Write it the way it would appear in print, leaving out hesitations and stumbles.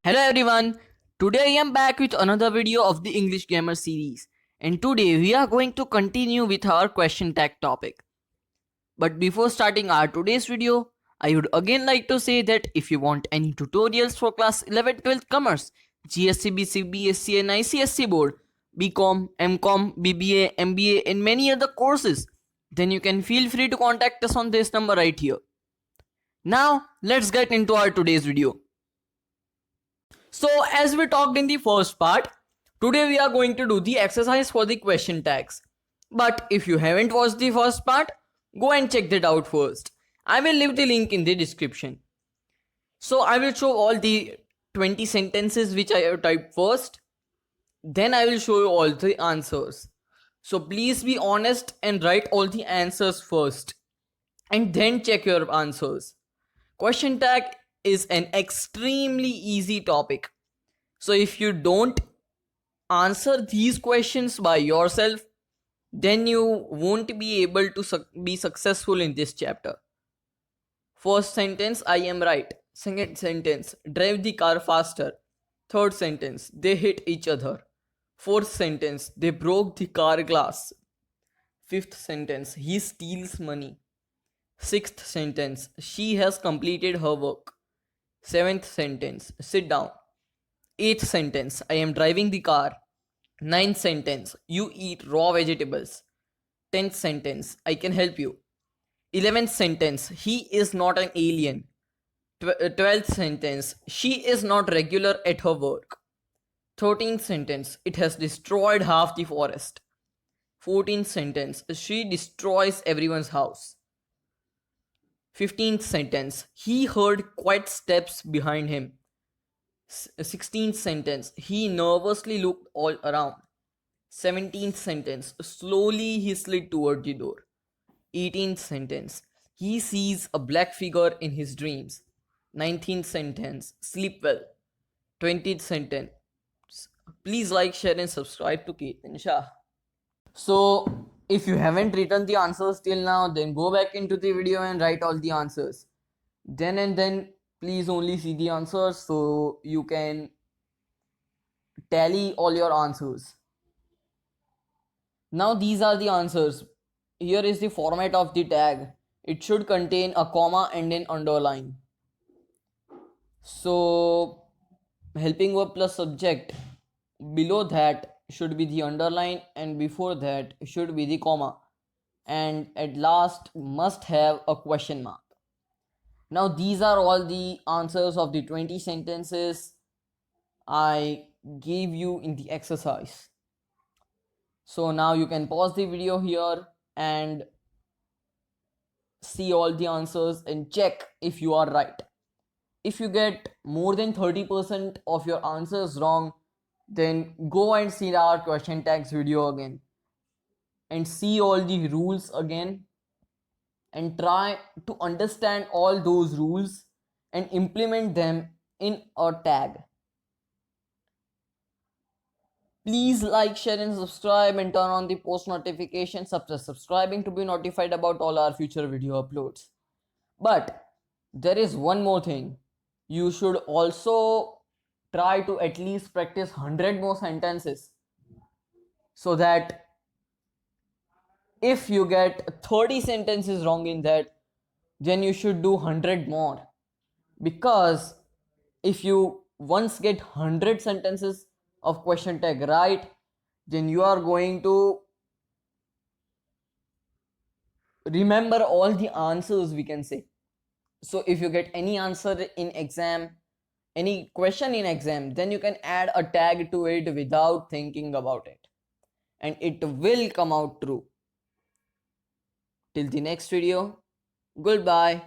Hello everyone, today I am back with another video of the English Grammar series, and today we are going to continue with our question tag topic. But before starting our today's video, I would again like to say that if you want any tutorials for class 11 12th commerce, GSC, BC, BSc and ICSC board, BCom, MCom, BBA, MBA and many other courses, then you can feel free to contact us on this number right here. Now let's get into our today's video. So as we talked in the first part, today we are going to do the exercise for the question tags. But if you haven't watched the first part, go and check that out first. I will leave the link in the description. So I will show all the 20 sentences which I have typed first. Then I will show you all the answers. So please be honest and write all the answers first. And then check your answers. Question tag is an extremely easy topic. So if you don't answer these questions by yourself, then you won't be able to be successful in this chapter. First sentence, I am right. Second sentence, drive the car faster. Third sentence, they hit each other. Fourth sentence, they broke the car glass. Fifth sentence, he steals money. Sixth sentence, she has completed her work. Seventh sentence, sit down. Eighth sentence, I am driving the car. Ninth sentence, you eat raw vegetables. 10th sentence, I can help you. 11th sentence, he is not an alien. 12th sentence, she is not regular at her work. 13th sentence, it has destroyed half the forest. 14th sentence, she destroys everyone's house. 15th sentence, he heard quiet steps behind him. 16th sentence, he nervously looked all around. 17th sentence, slowly he slid toward the door. 18th sentence, he sees a black figure in his dreams. 19th sentence, sleep well. 20th sentence, please like, share and subscribe to Ketan Shah. So if you haven't written the answers till now, then go back into the video and write all the answers. Then please only see the answers so you can tally all your answers. Now these are the answers. Here is the format of the tag. It should contain a comma and an underline. So helping verb plus subject, below that should be the underline and before that should be the comma, and at last must have a question mark. Now these are all the answers of the 20 sentences I gave you in the exercise. So now you can pause the video here and see all the answers and check if you are right. If you get more than 30% of your answers wrong, then go and see our question tags video again and see all the rules again and try to understand all those rules and implement them in a tag. Please like, share and subscribe and turn on the post notifications after subscribing to be notified about all our future video uploads. But there is one more thing. You should also try to at least practice 100 more sentences, so that if you get 30 sentences wrong in that, then you should do 100 more. Because if you once get 100 sentences of question tag right, then you are going to remember all the answers, we can say. So if you get any answer in exam, any question in exam, then you can add a tag to it without thinking about it, and it will come out true. Till the next video, goodbye.